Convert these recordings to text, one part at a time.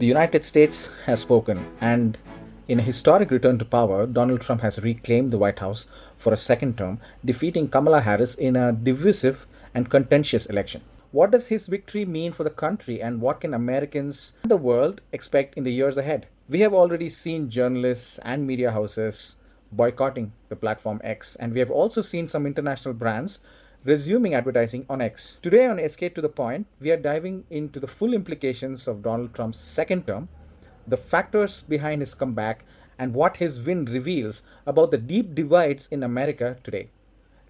The United States has spoken, and in a historic return to power, Donald Trump has reclaimed the White House for a second term, defeating Kamala Harris in a divisive and contentious election. What does his victory mean for the country, and what can Americans and the world expect in the years ahead? We have already seen journalists and media houses boycotting the platform X, and we have also seen some international brands resuming advertising on X. Today on Escape to the Point, we are diving into the full implications of Donald Trump's second term, the factors behind his comeback, and what his win reveals about the deep divides in America today.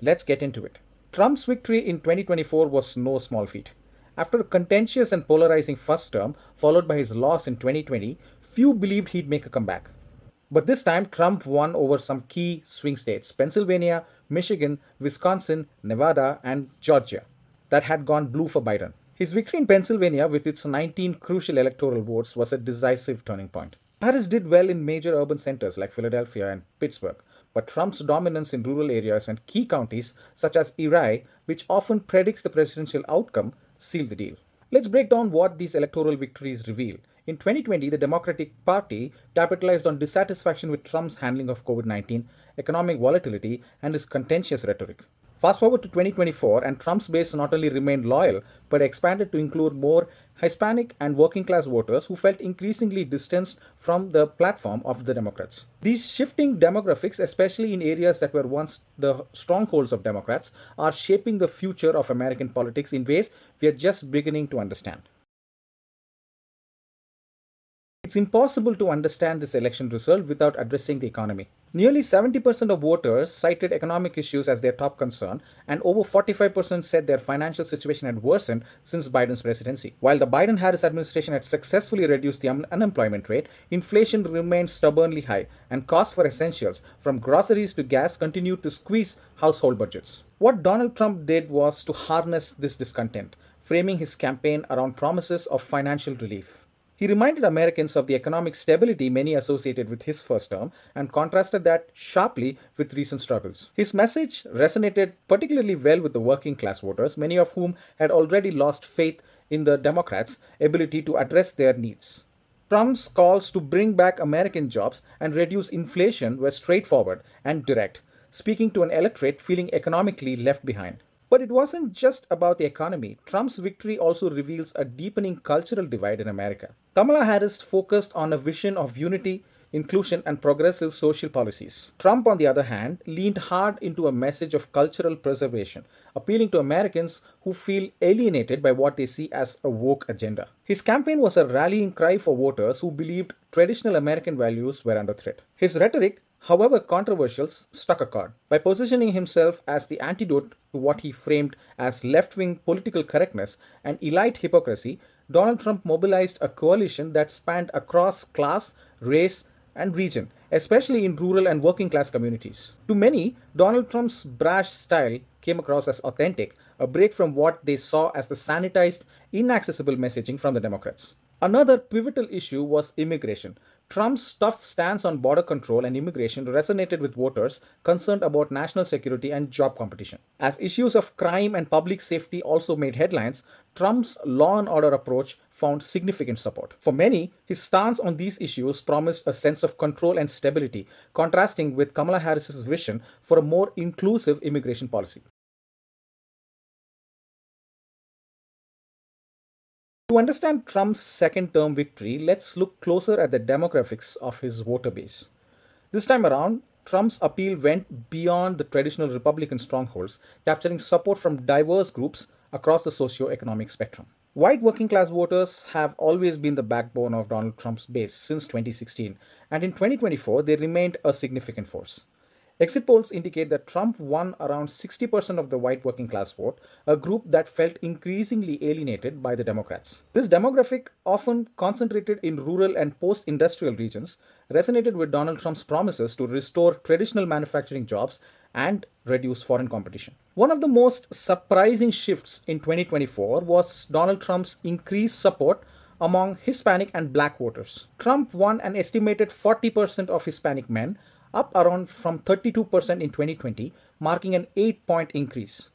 Let's get into it. Trump's victory in 2024 was no small feat. After a contentious and polarizing first term, followed by his loss in 2020, few believed he'd make a comeback. But this time, Trump won over some key swing states: Pennsylvania, Michigan, Wisconsin, Nevada, and Georgia that had gone blue for Biden. His victory in Pennsylvania, with its 19 crucial electoral votes, was a decisive turning point. Harris did well in major urban centers like Philadelphia and Pittsburgh, but Trump's dominance in rural areas and key counties such as Erie, which often predicts the presidential outcome, sealed the deal. Let's break down what these electoral victories reveal. In 2020, the Democratic Party capitalized on dissatisfaction with Trump's handling of COVID 19, economic volatility, and his contentious rhetoric. Fast forward to 2024, and Trump's base not only remained loyal, but expanded to include more Hispanic and working class voters who felt increasingly distanced from the platform of the Democrats. These shifting demographics, especially in areas that were once the strongholds of Democrats, are shaping the future of American politics in ways we are just beginning to understand. It's impossible to understand this election result without addressing the economy. Nearly 70% of voters cited economic issues as their top concern, and over 45% said their financial situation had worsened since Biden's presidency. While the Biden Harris administration had successfully reduced the unemployment rate, inflation remained stubbornly high, and costs for essentials, from groceries to gas, continued to squeeze household budgets. What Donald Trump did was to harness this discontent, framing his campaign around promises of financial relief. He reminded Americans of the economic stability many associated with his first term and contrasted that sharply with recent struggles. His message resonated particularly well with the working class voters, many of whom had already lost faith in the Democrats' ability to address their needs. Trump's calls to bring back American jobs and reduce inflation were straightforward and direct, speaking to an electorate feeling economically left behind. But it wasn't just about the economy. Trump's victory also reveals a deepening cultural divide in America. Kamala Harris focused on a vision of unity, inclusion, and progressive social policies. Trump, on the other hand, leaned hard into a message of cultural preservation, appealing to Americans who feel alienated by what they see as a woke agenda. His campaign was a rallying cry for voters who believed traditional American values were under threat. His rhetoric, however controversial, struck a chord. By positioning himself as the antidote to what he framed as left wing political correctness and elite hypocrisy, Donald Trump mobilized a coalition that spanned across class, race, and region, especially in rural and working class communities. To many, Donald Trump's brash style came across as authentic, a break from what they saw as the sanitized, inaccessible messaging from the Democrats. Another pivotal issue was immigration. Trump's tough stance on border control and immigration resonated with voters concerned about national security and job competition. As issues of crime and public safety also made headlines, Trump's law and order approach found significant support. For many, his stance on these issues promised a sense of control and stability, contrasting with Kamala Harris's vision for a more inclusive immigration policy. To understand Trump's second term victory, let's look closer at the demographics of his voter base. This time around, Trump's appeal went beyond the traditional Republican strongholds, capturing support from diverse groups across the socio-economic spectrum. White working class voters have always been the backbone of Donald Trump's base since 2016, and in 2024 they remained a significant force. Exit polls indicate that Trump won around 60% of the white working class vote, a group that felt increasingly alienated by the Democrats. This demographic, often concentrated in rural and post industrial regions, resonated with Donald Trump's promises to restore traditional manufacturing jobs and reduce foreign competition. One of the most surprising shifts in 2024 was Donald Trump's increased support among Hispanic and black voters. Trump won an estimated 40% of Hispanic men, up around from 32% in 2020, marking an 8-point increase.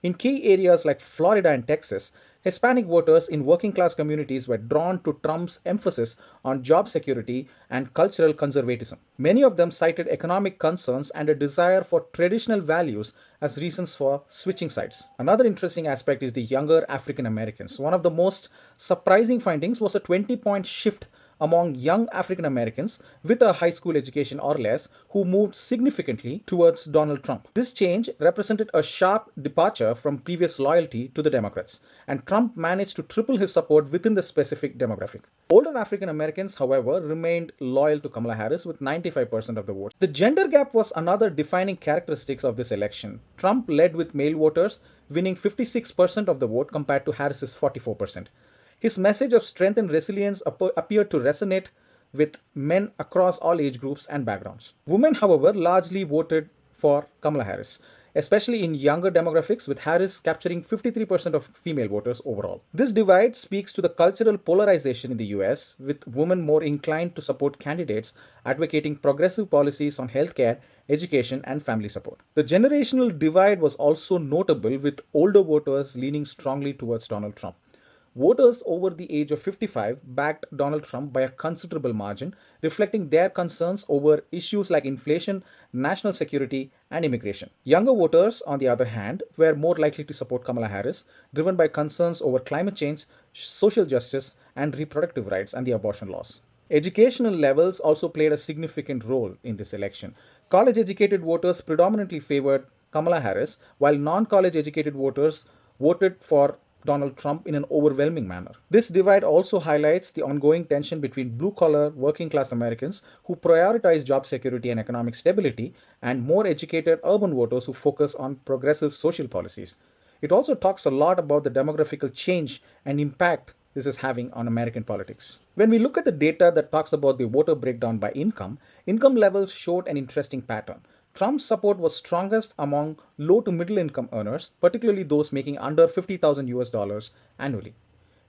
In key areas like Florida and Texas, Hispanic voters in working class communities were drawn to Trump's emphasis on job security and cultural conservatism. Many of them cited economic concerns and a desire for traditional values as reasons for switching sides. Another interesting aspect is the younger African Americans. One of the most surprising findings was a 20-point shift among young African Americans with a high school education or less who moved significantly towards Donald Trump. This change represented a sharp departure from previous loyalty to the Democrats, and Trump managed to triple his support within the specific demographic. Older African Americans, however, remained loyal to Kamala Harris with 95% of the vote. The gender gap was another defining characteristic of this election. Trump led with male voters, winning 56% of the vote compared to Harris's 44%. His message of strength and resilience appeared to resonate with men across all age groups and backgrounds. Women, however, largely voted for Kamala Harris, especially in younger demographics, with Harris capturing 53% of female voters overall. This divide speaks to the cultural polarization in the US, with women more inclined to support candidates advocating progressive policies on healthcare, education, and family support. The generational divide was also notable, with older voters leaning strongly towards Donald Trump. Voters over the age of 55 backed Donald Trump by a considerable margin, reflecting their concerns over issues like inflation, national security, and immigration. Younger voters, on the other hand, were more likely to support Kamala Harris, driven by concerns over climate change, social justice, and reproductive rights and the abortion laws. Educational levels also played a significant role in this election. College educated voters predominantly favored Kamala Harris, while non college educated voters voted for Donald Trump in an overwhelming manner. This divide also highlights the ongoing tension between blue collar, working class Americans who prioritize job security and economic stability, and more educated urban voters who focus on progressive social policies. It also talks a lot about the demographical change and impact this is having on American politics. When we look at the data that talks about the voter breakdown by income levels showed an interesting pattern. Trump's support was strongest among low to middle income earners, particularly those making under 50,000 US dollars annually.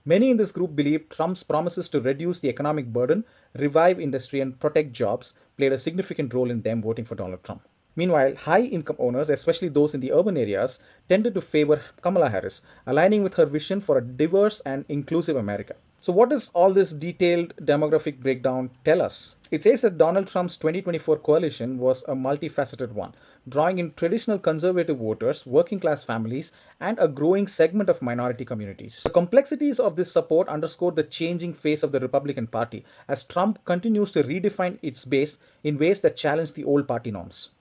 Many in this group believed Trump's promises to reduce the economic burden, revive industry, and protect jobs played a significant role in them voting for Donald Trump. Meanwhile, high income owners, especially those in the urban areas, tended to favor Kamala Harris, aligning with her vision for a diverse and inclusive America. So, what does all this detailed demographic breakdown tell us? It says that Donald Trump's 2024 coalition was a multifaceted one, drawing in traditional conservative voters, working class families, and a growing segment of minority communities. The complexities of this support underscore the changing face of the Republican Party as Trump continues to redefine its base in ways that challenge the old party norms.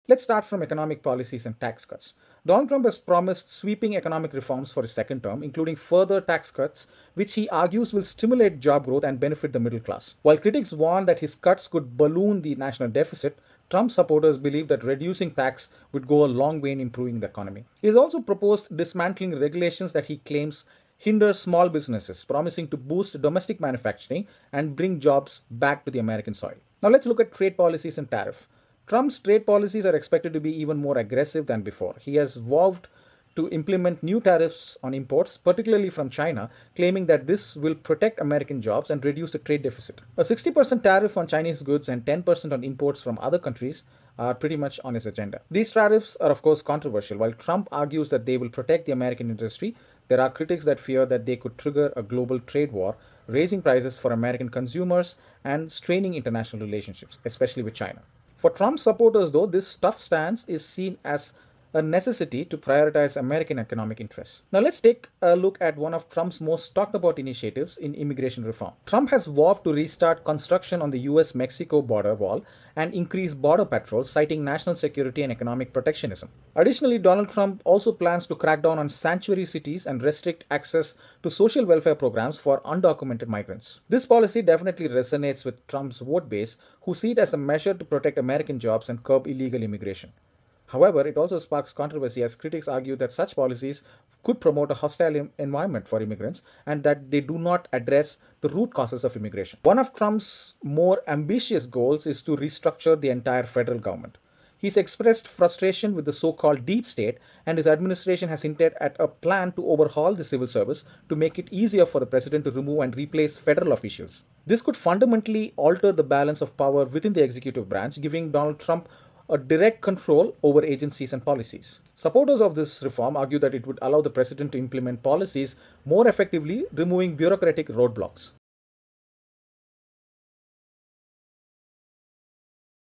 Let's start from economic policies and tax cuts. Donald Trump has promised sweeping economic reforms for his second term, including further tax cuts, which he argues will stimulate job growth and benefit the middle class. While critics warn that his cuts could balloon the national deficit, Trump supporters believe that reducing tax would go a long way in improving the economy. He has also proposed dismantling regulations that he claims hinder small businesses, promising to boost domestic manufacturing and bring jobs back to the American soil. Now let's look at trade policies and tariff. Trump's trade policies are expected to be even more aggressive than before. He has vowed to implement new tariffs on imports, particularly from China, claiming that this will protect American jobs and reduce the trade deficit. A 60% tariff on Chinese goods and 10% on imports from other countries are pretty much on his agenda. These tariffs are, of course, controversial. While Trump argues that they will protect the American industry, there are critics that fear that they could trigger a global trade war, raising prices for American consumers and straining international relationships, especially with China. For Trump supporters, though, this tough stance is seen as a necessity to prioritize American economic interests. Now, let's take a look at one of Trump's most talked about initiatives in immigration reform. Trump has vowed to restart construction on the US Mexico border wall and increase border patrols, citing national security and economic protectionism. Additionally, Donald Trump also plans to crack down on sanctuary cities and restrict access to social welfare programs for undocumented migrants. This policy definitely resonates with Trump's vote base, who see it as a measure to protect American jobs and curb illegal immigration. However, it also sparks controversy as critics argue that such policies could promote a hostile environment for immigrants and that they do not address the root causes of immigration. One of Trump's more ambitious goals is to restructure the entire federal government. He's expressed frustration with the so-called deep state, and his administration has hinted at a plan to overhaul the civil service to make it easier for the president to remove and replace federal officials. This could fundamentally alter the balance of power within the executive branch, giving Donald Trump a direct control over agencies and policies. Supporters of this reform argue that it would allow the president to implement policies more effectively, removing bureaucratic roadblocks.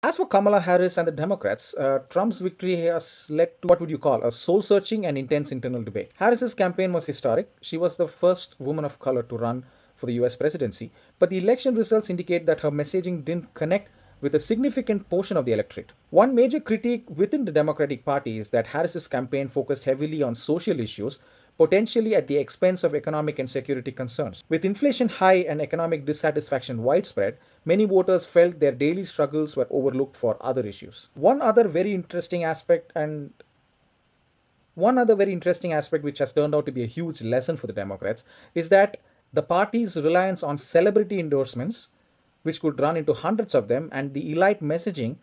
As for Kamala Harris and the Democrats, Trump's victory has led to what would you call a soul searching and intense internal debate. Harris's campaign was historic. She was the first woman of color to run for the US presidency, but the election results indicate that her messaging didn't connect with a significant portion of the electorate. One major critique within the Democratic Party is that Harris's campaign focused heavily on social issues, potentially at the expense of economic and security concerns. With inflation high and economic dissatisfaction widespread, many voters felt their daily struggles were overlooked for other issues. One other very interesting aspect, which has turned out to be a huge lesson for the Democrats, is that the party's reliance on celebrity endorsements, which could run into hundreds of them, and the elite messaging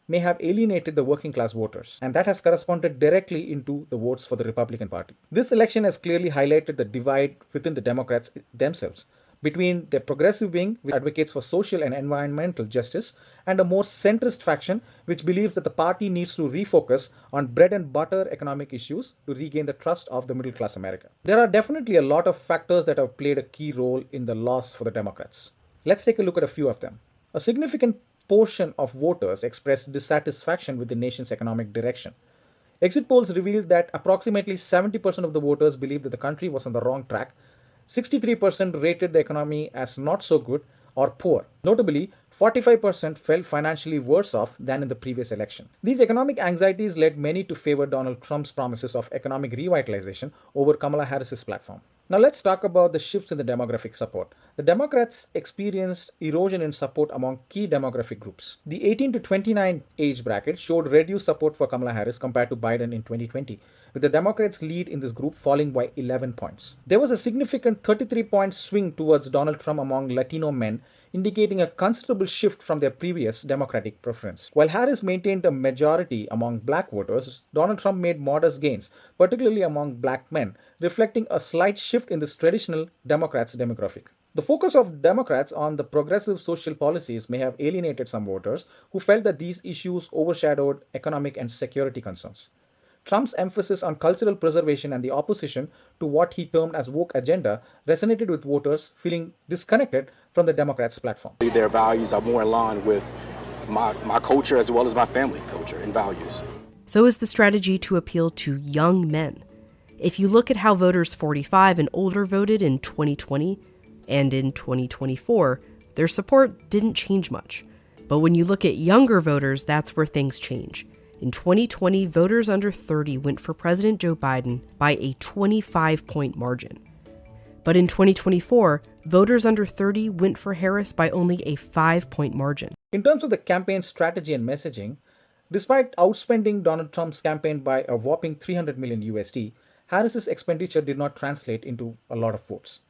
may have alienated the working class voters, and that has corresponded directly into the votes for the Republican Party. This election has clearly highlighted the divide within the Democrats themselves between the progressive wing, which advocates for social and environmental justice, and a more centrist faction, which believes that the party needs to refocus on bread and butter economic issues to regain the trust of the middle class America. There are definitely a lot of factors that have played a key role in the loss for the Democrats. Let's take a look at a few of them. A significant portion of voters expressed dissatisfaction with the nation's economic direction. Exit polls revealed that approximately 70% of the voters believed that the country was on the wrong track. 63% rated the economy as not so good or poor. Notably, 45% felt financially worse off than in the previous election. These economic anxieties led many to favor Donald Trump's promises of economic revitalization over Kamala Harris's platform. Now let's talk about the shifts in the demographic support. The Democrats experienced erosion in support among key demographic groups. The 18 to 29 age bracket showed reduced support for Kamala Harris compared to Biden in 2020, with the Democrats' lead in this group falling by 11 points. There was a significant 33-point swing towards Donald Trump among Latino men, indicating a considerable shift from their previous Democratic preference. While Harris maintained a majority among black voters, Donald Trump made modest gains, particularly among black men, reflecting a slight shift in this traditional Democrats' demographic. The focus of Democrats on the progressive social policies may have alienated some voters who felt that these issues overshadowed economic and security concerns. Trump's emphasis on cultural preservation and the opposition to what he termed as woke agenda resonated with voters feeling disconnected from the Democrats' platform. Their values are more aligned with my culture as well as my family culture and values. So is the strategy to appeal to young men. If you look at how voters 45 and older voted in 2020 and in 2024, their support didn't change much. But when you look at younger voters, that's where things change. In 2020, voters under 30 went for President Joe Biden by a 25-point margin. But in 2024, voters under 30 went for Harris by only a 5-point margin. In terms of the campaign strategy and messaging, despite outspending Donald Trump's campaign by a whopping 300 million USD, Harris's expenditure did not translate into a lot of votes.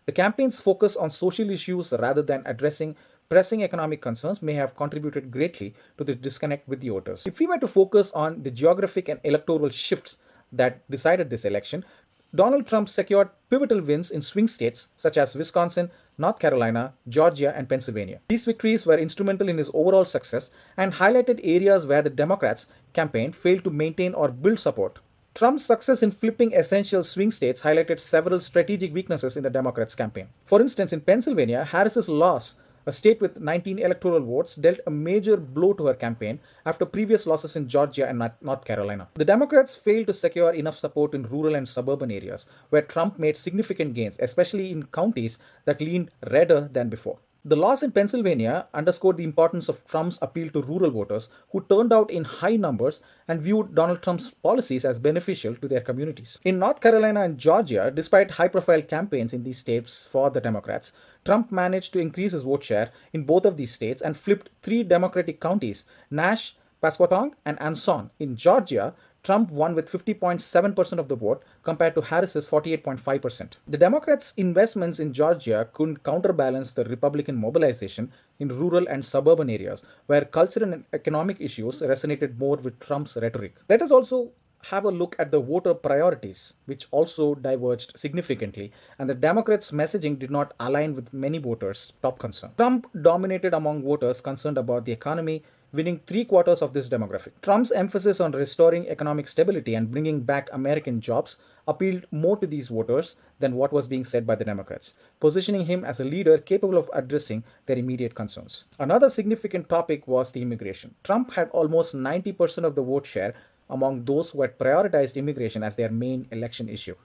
The campaign's focus on social issues rather than addressing pressing economic concerns may have contributed greatly to the disconnect with the voters. If we were to focus on the geographic and electoral shifts that decided this election, Donald Trump secured pivotal wins in swing states such as Wisconsin, North Carolina, Georgia, and Pennsylvania. These victories were instrumental in his overall success and highlighted areas where the Democrats' campaign failed to maintain or build support. Trump's success in flipping essential swing states highlighted several strategic weaknesses in the Democrats' campaign. For instance, in Pennsylvania, Harris's loss, a state with 19 electoral votes, dealt a major blow to her campaign after previous losses in Georgia and North Carolina. The Democrats failed to secure enough support in rural and suburban areas, where Trump made significant gains, especially in counties that leaned redder than before. The loss in Pennsylvania underscored the importance of Trump's appeal to rural voters who turned out in high numbers and viewed Donald Trump's policies as beneficial to their communities. In North Carolina and Georgia, despite high-profile campaigns in these states for the Democrats, Trump managed to increase his vote share in both of these states and flipped three Democratic counties, Nash, Pasquotank, and Anson. In Georgia, Trump won with 50.7% of the vote compared to Harris's 48.5%. The Democrats' investments in Georgia couldn't counterbalance the Republican mobilization in rural and suburban areas, where cultural and economic issues resonated more with Trump's rhetoric. Let us also have a look at the voter priorities, which also diverged significantly, and the Democrats' messaging did not align with many voters' top concern. Trump dominated among voters concerned about the economy, winning three-quarters of this demographic. Trump's emphasis on restoring economic stability and bringing back American jobs appealed more to these voters than what was being said by the Democrats, positioning him as a leader capable of addressing their immediate concerns. Another significant topic was the immigration. Trump had almost 90% of the vote share among those who had prioritized immigration as their main election issue.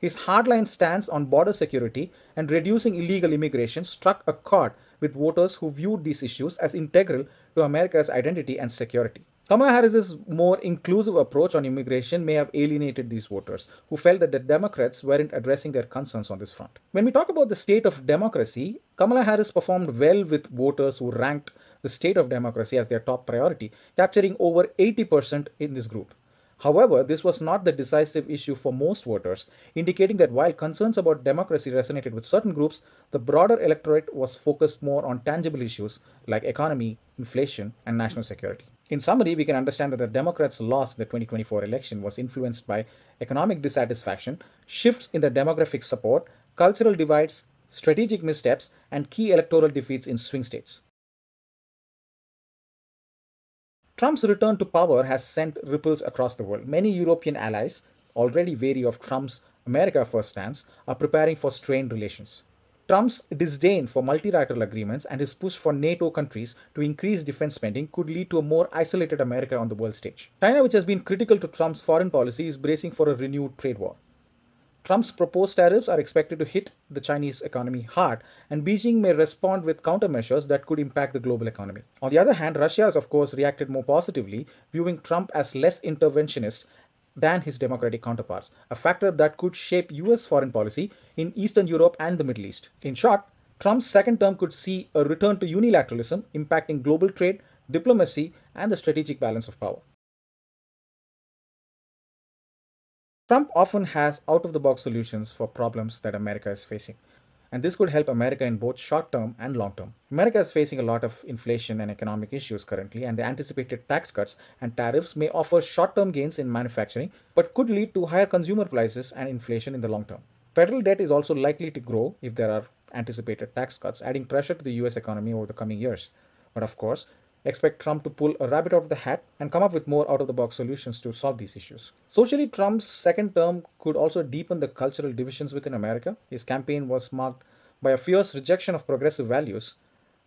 His hardline stance on border security and reducing illegal immigration struck a chord with voters who viewed these issues as integral to America's identity and security. Kamala Harris's more inclusive approach on immigration may have alienated these voters, who felt that the Democrats weren't addressing their concerns on this front. When we talk about the state of democracy, Kamala Harris performed well with voters who ranked the state of democracy as their top priority, capturing over 80% in this group. However, this was not the decisive issue for most voters, indicating that while concerns about democracy resonated with certain groups, the broader electorate was focused more on tangible issues like economy, inflation, and national security. In summary, we can understand that the Democrats' loss in the 2024 election was influenced by economic dissatisfaction, shifts in the demographic support, cultural divides, strategic missteps, and key electoral defeats in swing states. Trump's return to power has sent ripples across the world. Many European allies, already wary of Trump's America First stance, are preparing for strained relations. Trump's disdain for multilateral agreements and his push for NATO countries to increase defense spending could lead to a more isolated America on the world stage. China, which has been critical to Trump's foreign policy, is bracing for a renewed trade war. Trump's proposed tariffs are expected to hit the Chinese economy hard, and Beijing may respond with countermeasures that could impact the global economy. On the other hand, Russia has, of course, reacted more positively, viewing Trump as less interventionist than his democratic counterparts, a factor that could shape US foreign policy in Eastern Europe and the Middle East. In short, Trump's second term could see a return to unilateralism, impacting global trade, diplomacy, and the strategic balance of power. Trump often has out of the box solutions for problems that America is facing, and this could help America in both short term and long term. America is facing a lot of inflation and economic issues currently, and the anticipated tax cuts and tariffs may offer short term gains in manufacturing but could lead to higher consumer prices and inflation in the long term. Federal debt is also likely to grow if there are anticipated tax cuts, adding pressure to the US economy over the coming years. But of course, expect Trump to pull a rabbit out of the hat and come up with more out of the box solutions to solve these issues. Socially, Trump's second term could also deepen the cultural divisions within America. His campaign was marked by a fierce rejection of progressive values,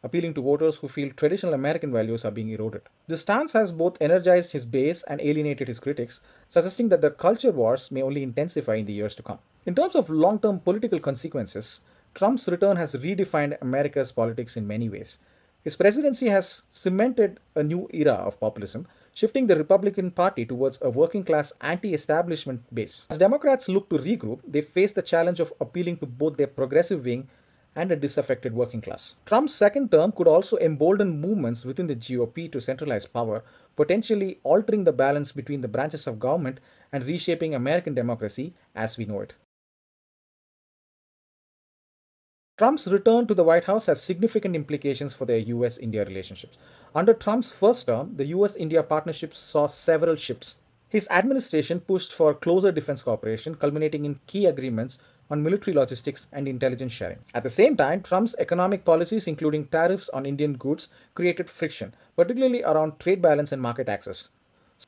appealing to voters who feel traditional American values are being eroded. This stance has both energized his base and alienated his critics, suggesting that the culture wars may only intensify in the years to come. In terms of long term political consequences, Trump's return has redefined America's politics in many ways. His presidency has cemented a new era of populism, shifting the Republican Party towards a working class anti establishment base. As Democrats look to regroup, they face the challenge of appealing to both their progressive wing and a disaffected working class. Trump's second term could also embolden movements within the GOP to centralize power, potentially altering the balance between the branches of government and reshaping American democracy as we know it. Trump's return to the White House has significant implications for their US India relationships. Under Trump's first term, the US India partnership saw several shifts. His administration pushed for closer defense cooperation, culminating in key agreements on military logistics and intelligence sharing. At the same time, Trump's economic policies, including tariffs on Indian goods, created friction, particularly around trade balance and market access.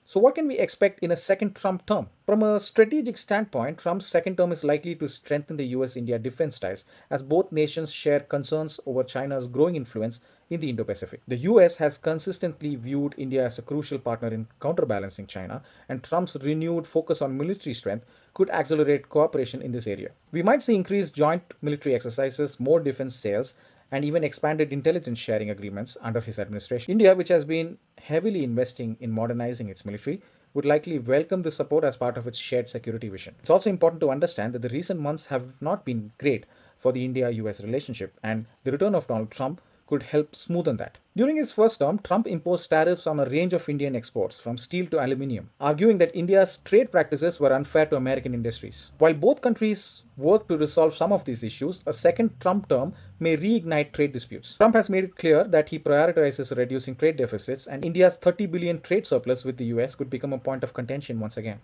So, what can we expect in a second Trump term? From a strategic standpoint, Trump's second term is likely to strengthen the US India defense ties, as both nations share concerns over China's growing influence in the Indo Pacific. The US has consistently viewed India as a crucial partner in counterbalancing China, and Trump's renewed focus on military strength could accelerate cooperation in this area. We might see increased joint military exercises, more defense sales, and even expanded intelligence sharing agreements under his administration. India, which has been heavily investing in modernizing its military, would likely welcome this support as part of its shared security vision. It's also important to understand that the recent months have not been great for the India US relationship, and the return of Donald Trump could help smoothen that. During his first term, Trump imposed tariffs on a range of Indian exports, from steel to aluminium, arguing that India's trade practices were unfair to American industries. While both countries work to resolve some of these issues, a second Trump term may reignite trade disputes. Trump has made it clear that he prioritizes reducing trade deficits, and India's $30 billion trade surplus with the US could become a point of contention once again.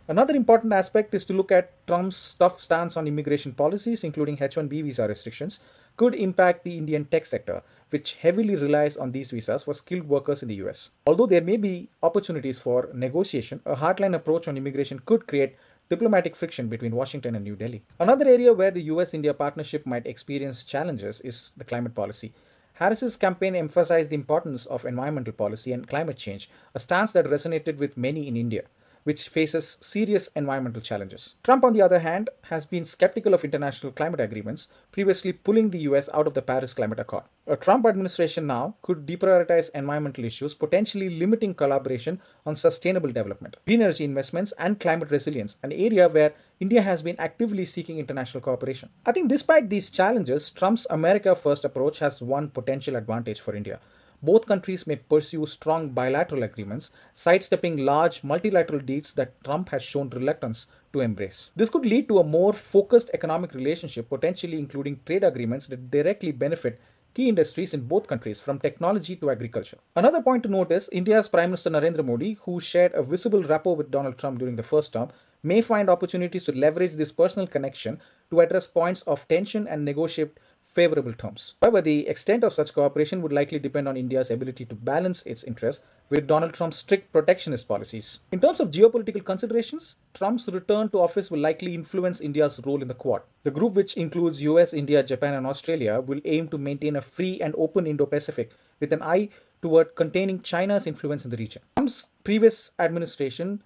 Another important aspect is to look at Trump's tough stance on immigration policies, including H-1B visa restrictions, could impact the Indian tech sector, which heavily relies on these visas for skilled workers in the US. Although there may be opportunities for negotiation, a hardline approach on immigration could create diplomatic friction between Washington and New Delhi. Another area where the US India partnership might experience challenges is the climate policy. Harris's campaign emphasized the importance of environmental policy and climate change, a stance that resonated with many in India, which faces serious environmental challenges. Trump, on the other hand, has been skeptical of international climate agreements, previously pulling the US out of the Paris Climate Accord. A Trump administration now could deprioritize environmental issues, potentially limiting collaboration on sustainable development, green energy investments, and climate resilience, an area where India has been actively seeking international cooperation. I think despite these challenges, Trump's America First approach has one potential advantage for India. Both countries may pursue strong bilateral agreements, sidestepping large multilateral deals that Trump has shown reluctance to embrace. This could lead to a more focused economic relationship, potentially including trade agreements that directly benefit key industries in both countries, from technology to agriculture. Another point to note is India's Prime Minister Narendra Modi, who shared a visible rapport with Donald Trump during the first term, may find opportunities to leverage this personal connection to address points of tension and negotiate favorable terms. However, the extent of such cooperation would likely depend on India's ability to balance its interests with Donald Trump's strict protectionist policies. In terms of geopolitical considerations, Trump's return to office will likely influence India's role in the Quad. The group, which includes US, India, Japan, and Australia, will aim to maintain a free and open Indo-Pacific with an eye toward containing China's influence in the region. Trump's previous administration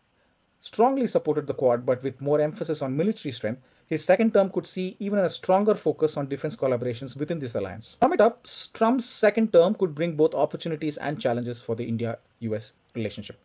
strongly supported the Quad, but with more emphasis on military strength. His second term could see even a stronger focus on defense collaborations within this alliance. To sum it up, Trump's second term could bring both opportunities and challenges for the India-US relationship.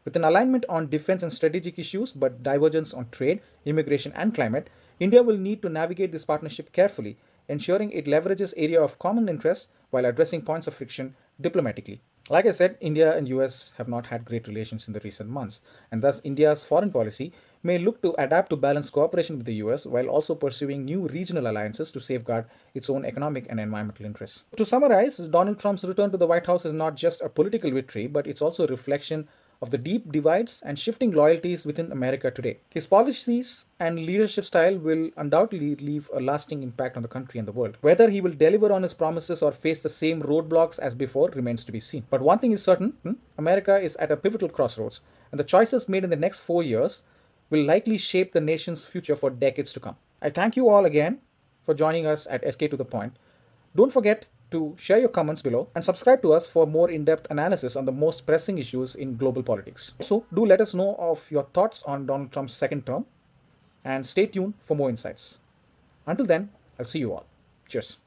With an alignment on defense and strategic issues, but divergence on trade, immigration, and climate, India will need to navigate this partnership carefully, ensuring it leverages areas of common interest while addressing points of friction diplomatically. Like I said, India and US have not had great relations in the recent months, and thus India's foreign policy may look to adapt to balance cooperation with the US while also pursuing new regional alliances to safeguard its own economic and environmental interests. To summarize, Donald Trump's return to the White House is not just a political victory, but it's also a reflection of the deep divides and shifting loyalties within America today. His policies and leadership style will undoubtedly leave a lasting impact on the country and the world. Whether he will deliver on his promises or face the same roadblocks as before remains to be seen. But one thing is certain, America is at a pivotal crossroads, and the choices made in the next 4 years will likely shape the nation's future for decades to come. I thank you all again for joining us at SK to the Point. Don't forget to share your comments below and subscribe to us for more in-depth analysis on the most pressing issues in global politics. So do let us know of your thoughts on Donald Trump's second term and stay tuned for more insights. Until then, I'll see you all. Cheers.